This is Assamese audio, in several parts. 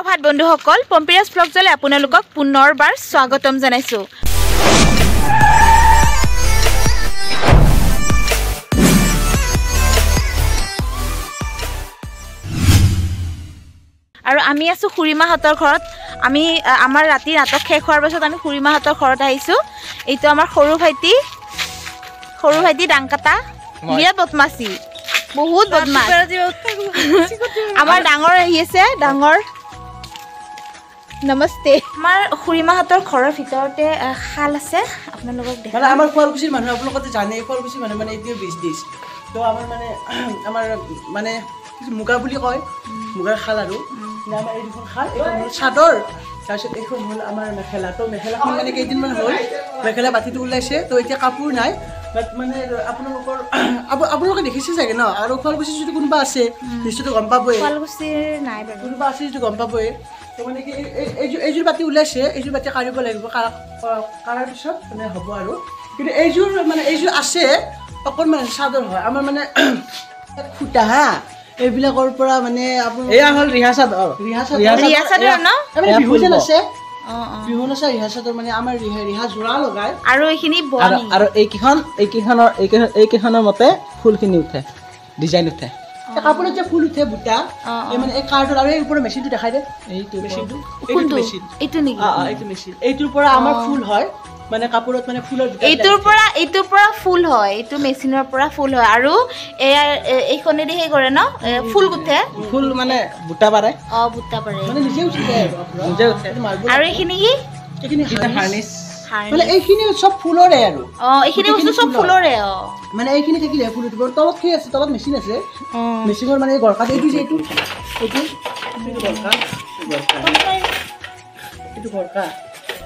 সুপ্ৰভাত বন্ধুসকল পম্পিৰাজ ব্লগজলে আপোনালোকক পুনৰবাৰ স্বাগতম জনাইছো আৰু আমি আছো খুৰিমাহতৰ ঘৰত আমি আমাৰ ৰাতি নাটক শেষ হোৱাৰ পাছত আমি খুৰিমাহতৰ ঘৰত আহিছো এইটো আমাৰ সৰু ভাইটি ডাংকাটা বিৰাট বদমাছি বহুত বদমাছ আমাৰ ডাঙৰ আহি আছে ডাঙৰ নমস্তে আমাৰ খুৰিমাহতৰ ঘৰৰ ভিতৰতে খাল আছে আপোনালোকক দেখা মানে আমাৰ শুৱালকুছিৰ মানুহ আপোনালোকে জানে শুৱালকুছিৰ মানুহ মানে এইটো বিজনেছ তো আমাৰ মানে মুগা বুলি কয় মুগাৰ খাল আৰু আমাৰ এই দুখন খাল এইখন হ'ল চাদৰ তাৰপিছত এইখন হ'ল আমাৰ মেখেলা তো মেখেলাখন মানে কেইদিনমান হ'ল মেখেলা বাতিটো ওলাইছে তো এতিয়া কাপোৰ নাই বাট মানে আপোনালোকে দেখিছে চাগে ন আৰু শুৱালকুছিৰ যদি কোনোবা আছে নিশ্চয়তো গম পাবই শুৱালকুছিৰ নাই বাৰু কোনোবা আছে যদি গম পাবই তো মানে কি এইযোৰ বাতি ওলাইছে এইযোৰ বাতি কাঢ়িব লাগিব কাঢ়াৰ পিছত মানে হ'ব আৰু কিন্তু এইযোৰ আছে অকণমান চাদৰ হয় আমাৰ মানে খুটা হা এইবিলাকৰ পৰা মানে এয়া হ'ল ৰিহা চাদৰ ন বিহু যেন আছে বিহু নাচা ৰিহা চাদৰ মানে আমাৰ ৰিহা যোৰা লগাই আৰু এইখিনি আৰু এইকেইখনৰ মতে ফুলখিনি উঠে ডিজাইন উঠে কাপোৰত যে ফুল উঠে বুটা এই মানে এই কাৰ্ডৰ আৰু এই ওপৰৰ মেচিনটো দেখাই দে এইটো মেচিনটো এইটো নেকি এইটো মেচিন এইটোৰ পৰা আমাৰ ফুল হয় মানে কাপোৰত মানে ফুলৰ এইটোৰ পৰা ফুল হয় এইটো মেচিনৰ পৰা ফুল হয় আৰু এইখনেদি সেই কৰে ন ফুল গুঠে ফুল মানে বুটা পাৰে বুটা পাৰে মানে নিজে উঠে আৰু এইখিনি কি এইখিনি হাৰ্নিছ মানে এইখিনি চব ফুলৰে আৰু এইখিনি বস্তু চব ফুলৰে মানে এইখিনি থাকিলে ফুল উঠিব তলত কি আছে তলত মেচিন আছে মেচিনৰ মানে গৰকাত এইটো যে এইটো গৰকা এইটো গৰকা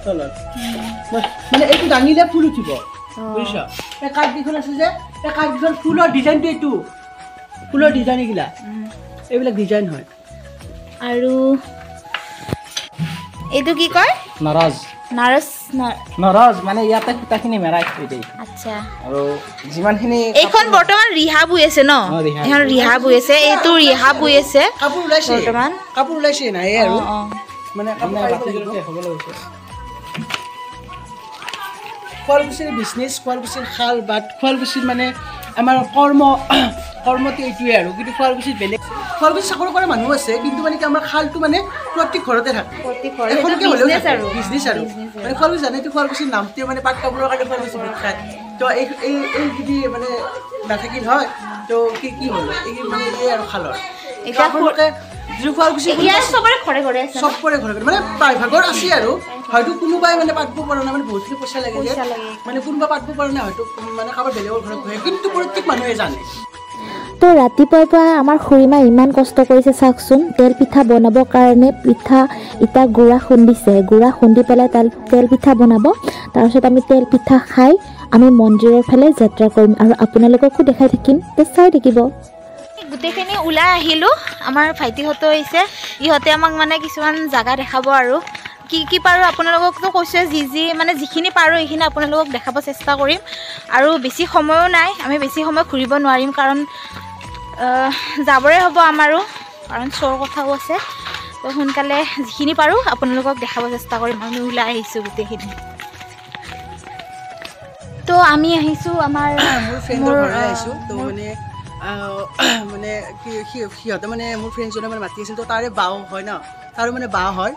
তলত মানে এইটো দাঙিলে ফুল উঠিব বুজিছ এই কাঠকেইখন আছে যে এই কাঠকেইখন ফুলৰ ডিজাইনটো এইটো ফুলৰ ডিজাইন এইগিলা এইবিলাক ডিজাইন হয় আৰু এইটো কি কয় নৰজ মানে ইয়াতে সূতাখিনি মেৰাই থৈ দিয়ে আচ্ছা আৰু যিমানখিনি এইখন বৰ্তমান ৰিহা বৈ আছে ন এখন ৰিহা বৈ আছে এইটো ৰিহা বৈ আছে কাপোৰ ওলাইছে বৰ্তমান কাপোৰ ওলাইছে নাই আৰু মানে শুৱালকুছিৰ বিজনেছ শুৱালকুছিৰ খাল বাট শুৱালকুছিৰ মানে আমাৰ কৰ্মটো এইটোৱে আৰু কিন্তু শুৱালকুছিত বেলেগ শুৱালকুছিত চাকৰি কৰা মানুহ আছে কিন্তু মানে কি আমাৰ খালটো মানে প্ৰত্যেক ঘৰতে থাকে বিজনেছ আৰু মানে শুৱালকুছি জানেতো শুৱালকুছিৰ নামটোৱে মানে পাট কাপোৰৰ কাৰণে শুৱালকুছি বিখ্যাত তো এই যদি মানে নাথাকিল হয় তো কি হ'ল এই মানে এই আৰু খালৰ আপোনালোকে শুৱালকুছি চবৰে ঘৰে মানে প্ৰায়ভাগৰ আছে আৰু হয়তো কোনোবাই মানে পাতিব পৰা নাই মানে বহুতখিনি পইচা লাগে মানে কোনোবা পাতিব পৰা নাই হয়তো মানে কাৰোবাৰ বেলেগৰ ঘৰত বহে কিন্তু প্ৰত্যেক মানুহে জানে তো ৰাতিপুৱাৰ পৰা আমাৰ খুৰীমাই ইমান কষ্ট কৰিছে চাওকচোন তেল পিঠা বনাবৰ কাৰণে ইটা গুড়া খুন্দি পেলাই তেল পিঠা বনাব তাৰপিছত আমি তেল পিঠা খাই আমি মন্দিৰৰ ফালে যাত্ৰা কৰিম আৰু আপোনালোককো দেখাই থাকিম তো চাই থাকিব গোটেইখিনি ওলাই আহিলোঁ আমাৰ ভাইটিহঁতো আহিছে ইহঁতে আমাক মানে কিছুমান জাগা দেখাব আৰু কি পাৰোঁ আপোনালোককতো কৈছোঁ মানে যিখিনি পাৰোঁ সেইখিনি আপোনালোকক দেখাব চেষ্টা কৰিম আৰু বেছি সময়ো নাই আমি বেছি সময় ঘূৰিব নোৱাৰিম কাৰণ যাবৰে হ'ব আমাৰো কাৰণ শ্বৰ কথাও আছে তো সোনকালে যিখিনি পাৰোঁ আপোনালোকক দেখাব চেষ্টা কৰিম আমি ওলাই আহিছোঁ গোটেইখিনি তো আমি আহিছোঁ আমাৰ মোৰ ফ্ৰেণ্ডৰ ঘৰলৈ আহিছোঁ তো মানে সিহঁতে মানে মোৰ ফ্ৰেণ্ডজনে মানে মাতি আছিল তো তাৰে বাও হয় ন তাৰো মানে বা হয়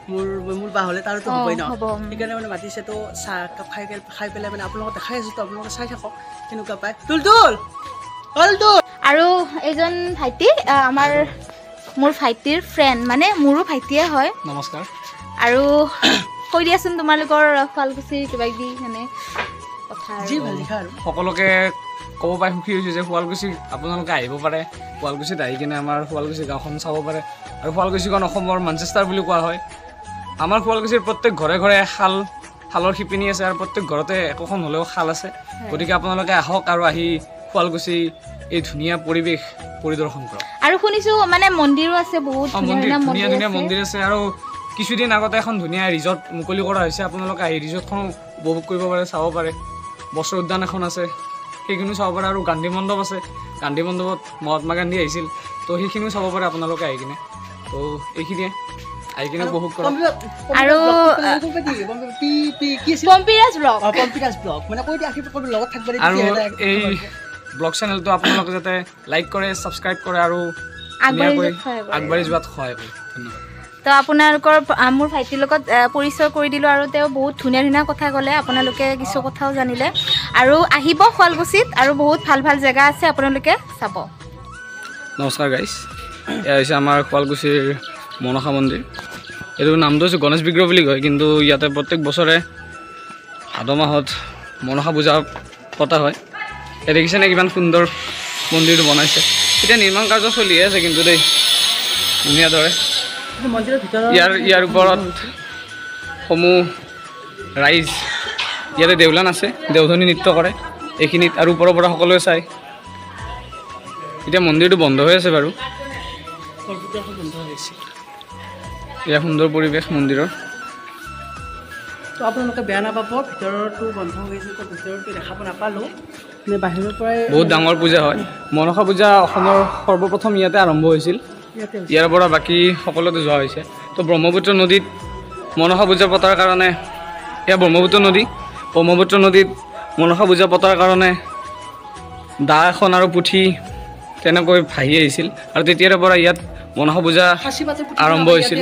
মোৰ বা হ'লে তাৰোতো হ'বই ন সেইকাৰণে মানে মাতিছে তো চাহ একাপ খাই পেলাই মানে আপোনালোকক দেখাই আছোঁ তো আপোনালোকে চাই থাকক কেনেকুৱা পায় তুল আৰু এইজন ভাইটি মোৰ ভাইটিৰ ফ্ৰেণ্ড মানে মোৰো ভাইটিয়ে হয় নমস্কাৰ আৰু কৈ দিয়াচোন তোমালোকৰ শুৱালকুছিৰ কিবা কিবি মানে কথা সকলোকে ক'ব পাই সুখী হৈছোঁ যে শুৱালকুছিত আপোনালোকে আহিব পাৰে শুৱালকুছিত আহি কিনে আমাৰ শুৱালকুছি গাঁওখন চাব পাৰে আৰু শুৱালকুছিখন অসমৰ মানচেষ্টাৰ বুলি কোৱা হয় আমাৰ শুৱালকুছিৰ প্ৰত্যেক ঘৰে ঘৰে খালৰ শিপিনী আছে আৰু প্ৰত্যেক ঘৰতে একোখন হ'লেও খাল আছে গতিকে আপোনালোকে আহক আৰু আহি শুৱালকুছি এই ধুনীয়া পৰিৱেশ পৰিদৰ্শন কৰক আৰু শুনিছোঁ মানে মন্দিৰো আছে বহুত ধুনীয়া মন্দিৰ আছে আৰু কিছুদিন আগতে এখন ধুনীয়া ৰিজৰ্ট মুকলি কৰা হৈছে আপোনালোকে আহি ৰিজৰ্টখন উপভোগ কৰিব পাৰে চাব পাৰে বস্ত্ৰ উদ্যান এখন আছে সেইখিনিও চাব পাৰে আৰু গান্ধী মণ্ডপ আছে গান্ধী মণ্ডপত মহাত্মা গান্ধী আহিছিল তো সেইখিনিও চাব পাৰে আপোনালোকে আহি কিনে তো এইখিনিয়ে আহি কিনে উপভোগ কৰক। আৰু পম্পিৰাজ ব্লগ পম্পিৰাজ ব্লগ মানে কৈ দিয়া লগত থাকিব আৰু এই ব্লগ চেনেলটো আপোনালোকে যাতে লাইক কৰে, ছাবস্ক্ৰাইব কৰে আৰু আগবাঢ়ি যোৱাত সহায় কৰে। ধন্যবাদ। তো আপোনালোকৰ মোৰ ভাইটিৰ লগত পৰিচয় কৰি দিলোঁ আৰু তেওঁ বহুত ধুনীয়া ধুনীয়া কথা ক'লে, আপোনালোকে কিছু কথাও জানিলে। আৰু আহিব শুৱালকুছিত আৰু বহুত ভাল ভাল জেগা আছে, আপোনালোকে চাব। নমস্কাৰ গাইজ, এয়া হৈছে আমাৰ শুৱালকুছিৰ মনসা মন্দিৰ। এইটো নামটো হৈছে গণেশ বিগ্ৰহ বুলি কয়, কিন্তু ইয়াতে প্ৰত্যেক বছৰে ভাদ মাহত মনসা পূজা পতা হয়। এই দেখিছেনে কিমান সুন্দৰ মন্দিৰটো বনাইছে। এতিয়া নিৰ্মাণ কাৰ্য চলিয়ে আছে কিন্তু দেই, ধুনীয়া দৰে। ইয়াৰ ওপৰত সমূহ ৰাইজ ইয়াতে দেউলান আছে, দেওধনী নৃত্য কৰে এইখিনিত, আৰু ওপৰৰ পৰা সকলোৱে চায়। এতিয়া মন্দিৰটো বন্ধ হৈ আছে বাৰু। এয়া সুন্দৰ পৰিৱেশ মন্দিৰৰ। তো আপোনালোকে বেয়া নাপাব, ভিতৰতো বন্ধ হৈ আছে, তো ভিতৰতো দেখাব নাপালোঁ, মানে বাহিৰৰ পৰাই বহুত ডাঙৰ পূজা হয়। মনসা পূজা অসমৰ সৰ্বপ্ৰথম ইয়াতে আৰম্ভ হৈছিল, ইয়াৰ পৰা বাকী সকলোতে যোৱা হৈছে। তো ব্ৰহ্মপুত্ৰ নদীত মনসা পূজা পতাৰ কাৰণে, এয়া ব্ৰহ্মপুত্ৰ নদীত মনসা পূজা পতাৰ কাৰণে দা এখন আৰু পুথি তেনেকৈ ভাহি আহিছিল, আৰু তেতিয়াৰে পৰা ইয়াত মনসা পূজা আৰম্ভ হৈছিল।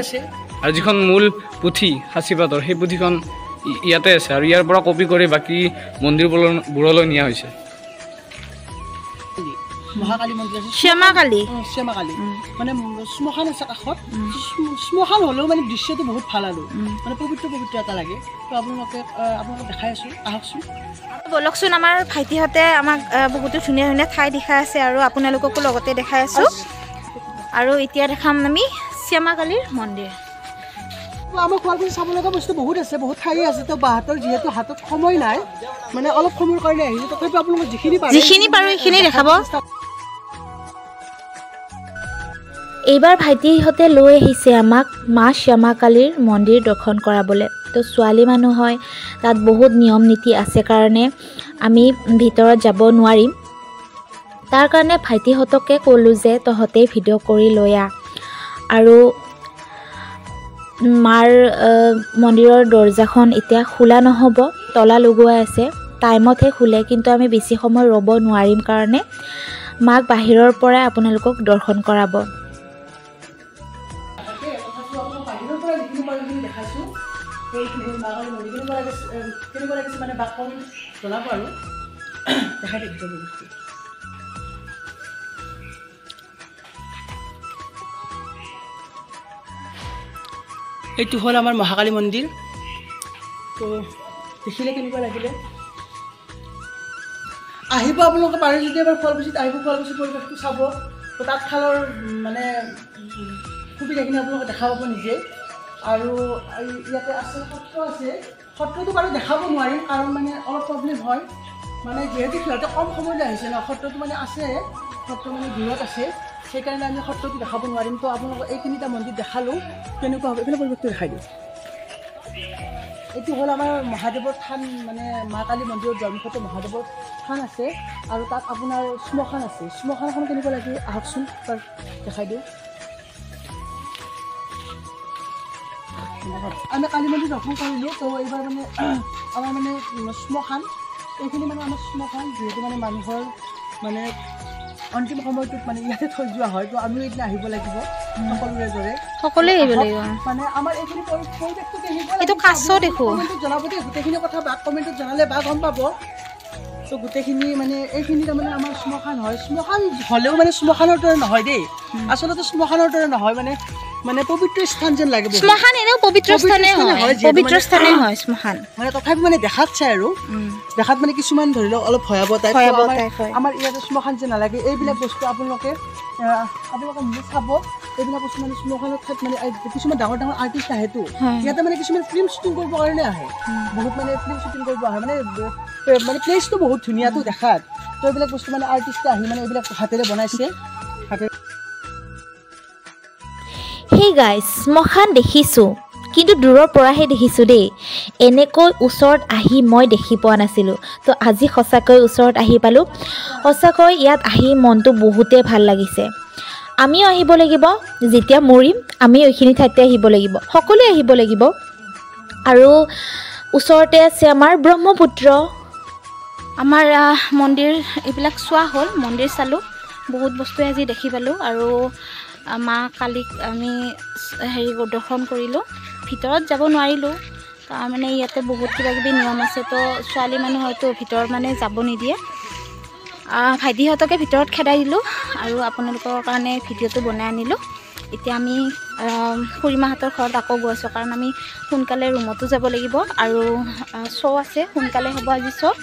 আৰু যিখন মূল পুথি সাঁচিপাতৰ, সেই পুথিখন ইয়াতে আছে, আৰু ইয়াৰ পৰা কপি কৰি বাকী মন্দিৰবোৰলৈ নিয়া হৈছে। মহাকালী মন্দিৰ আছে, শ্যামাকালী মানে শ্মশান আছে কাষত। শ্মশান হ'লেও মানে দৃশ্যটো বহুত ভাল আৰু মানে পবিত্ৰ এটা লাগে। তো আপোনালোকে দেখাই আছোঁ, আহকচোন। বলকচোন, আমাৰ ভাইটিহঁতে আমাক বহুতো ধুনীয়া ধুনীয়া ঠাই দেখাই আছে আৰু আপোনালোককো লগতে দেখাই আছোঁ। আৰু এতিয়া দেখাম আমি শ্যামাকালীৰ মন্দিৰ। আমাৰ শুৱালকুছি চাব লগা বস্তু বহুত আছে, বহুত ঠাই আছে। তো বাহঁতৰ যিহেতু হাতত সময় নাই, মানে অলপ সময়ৰ কাৰণে আহিলোঁ, তথাপিও আপোনালোকে যিখিনি পাৰোঁ সেইখিনি দেখাব। এইবাৰ ভাইটিহঁতে লৈ আহিছে আমাক মা শ্যামাকালীৰ মন্দিৰ দৰ্শন কৰাবলৈ। তো ছোৱালী মানুহ হয়, তাত বহুত নিয়ম নীতি আছে কাৰণে আমি ভিতৰত যাব নোৱাৰিম। তাৰ কাৰণে ভাইটিহঁতকে ক'লোঁ যে তহঁতে ভিডিঅ' কৰি লৈ আহ। আৰু মাৰ মন্দিৰৰ দৰ্জাখন এতিয়া খোলা নহ'ব, তলা লগোৱাই আছে, টাইমতহে খোলে, কিন্তু আমি বেছি সময় ৰ'ব নোৱাৰিম কাৰণে মাক বাহিৰৰ পৰাই আপোনালোকক দৰ্শন কৰাব। এইটো হ'ল আমাৰ মহাকালী মন্দিৰ। তো দেখিলে কেনেকুৱা লাগিলে? আহিব আপোনালোকে পাৰে যদি এবাৰ শুৱালকুছিত আহিব, শুৱালকুছিৰ পৰিৱেশটো চাব। তো তাঁতশালৰ মানে সুবিধাখিনি আপোনালোকে দেখা পাব নিজে। আৰু ইয়াতে আছে সত্ৰ আছে, সত্ৰটো বাৰু দেখাব নোৱাৰিম কাৰণ মানে অলপ প্ৰব্লেম হয়, মানে যিহেতু সিহঁতে কম সময়লৈ আহিছে ন, সত্ৰটো মানে আছে, সত্ৰ মানে দূৰত আছে, সেইকাৰণে আমি সত্ৰটো দেখাব নোৱাৰিম। তো আপোনালোকক এই তিনিটা মন্দিৰ দেখালোঁ, কেনেকুৱা হ'ব এইফালে পৰিৱেশটো দেখাই দিওঁ। এইটো হ'ল আমাৰ মহাদেৱৰ থান, মানে মা কালী মন্দিৰৰ জন্মগত মহাদেৱৰ থান আছে, আৰু তাত আপোনাৰ শ্মশান আছে। শ্মশানখন কেনেকুৱা লাগে আহকচোন, তাত দেখাই দিওঁ। আমি কালী মন্দিৰ দৰ্শন কৰিলোঁ। তো এইবাৰ মানে আমাৰ মানে শ্মশান, এইখিনি মানে আমাৰ শ্মশান, যিহেতু মানে মানুহৰ মানে অন্তিম সময়টোত মানে ইয়াতে থৈ যোৱা হয়। তো আমিও এদিন আহিব লাগিব সকলোৰে দৰে, সকলোৱে আহিব লাগিব। মানে আমাৰ এইখিনি পৰিৱেশটো কেনেকুৱা এইটো কাছ দেখোঁ, জনাব দেই, গোটেইখিনি কথা বা কমেণ্টত জনালে বা গম পাব। তো গোটেইখিনি মানে এইখিনি তাৰমানে আমাৰ শ্মশান হয়। শ্মশান হ'লেও মানে শ্মশানৰ দৰে নহয় দেই, আচলতে শ্মশানৰ দৰে নহয়, মানে পবিত্ৰ স্থান যেন লাগে। শ্মশান এনেও পবিত্ৰ স্থানে হয় শ্মশান, মানে তথাপি মানে দেখাত চাই আৰু দেখাত মানে কিছুমান ধৰি লওক অলপ ভয়াৱহ টাইপ। আমাৰ ইয়াতে শ্মশান যে নালাগে, এইবিলাক বস্তু আপোনালোকে নিজে চাব। এইবিলাক বস্তু মানে শ্মশানৰ ঠাইত মানে কিছুমান ডাঙৰ ডাঙৰ আৰ্টিষ্ট আহেতো, ইয়াতে মানে কিছুমান ফিল্ম শ্বুটিং কৰিবৰ কাৰণে আহে, বহুত মানে ফিল্ম শ্বুটিং কৰিব আহে, মানে প্লেচটো বহুত ধুনীয়াটো দেখাত। তো এইবিলাক বস্তু মানে আৰ্টিষ্টে আহি মানে এইবিলাক হাতেৰে বনাইছে, হাতেৰে। সেই গাইজ, শ্মশান দেখিছোঁ, কিন্তু দূৰৰ পৰাহে দেখিছোঁ দেই, এনেকৈ ওচৰত আহি মই দেখি পোৱা নাছিলোঁ। তো আজি সঁচাকৈ ওচৰত আহি পালোঁ, সঁচাকৈ ইয়াত আহি মনটো বহুতেই ভাল লাগিছে। আমিও আহিব লাগিব, যেতিয়া মৰিম আমিও এইখিনি ঠাইতে আহিব লাগিব, সকলোৱে আহিব লাগিব। আৰু ওচৰতে আছে আমাৰ ব্ৰহ্মপুত্ৰ। আমাৰ মন্দিৰ এইবিলাক চোৱা হ'ল, মন্দিৰ চালোঁ, বহুত বস্তুৱে আজি দেখি পালোঁ। আৰু মা কালীক আমি দৰ্শন কৰিলোঁ। ভিতৰত যাব নোৱাৰিলোঁ, তাৰমানে ইয়াতে বহুত কিবাকিবি নিয়ম আছে, তো ছোৱালী মানুহ হয়তো ভিতৰত মানে যাব নিদিয়ে। ভাইটিহঁতকে ভিতৰত খেদাই দিলোঁ আৰু আপোনালোকৰ কাৰণে ভিডিঅ'টো বনাই আনিলোঁ। এতিয়া আমি খুৰীমাহঁতৰ ঘৰত আকৌ গৈ আছোঁ, কাৰণ আমি সোনকালে ৰুমতো যাব লাগিব আৰু শ্ব' আছে, সোনকালে হ'ব আজি শ্ব'।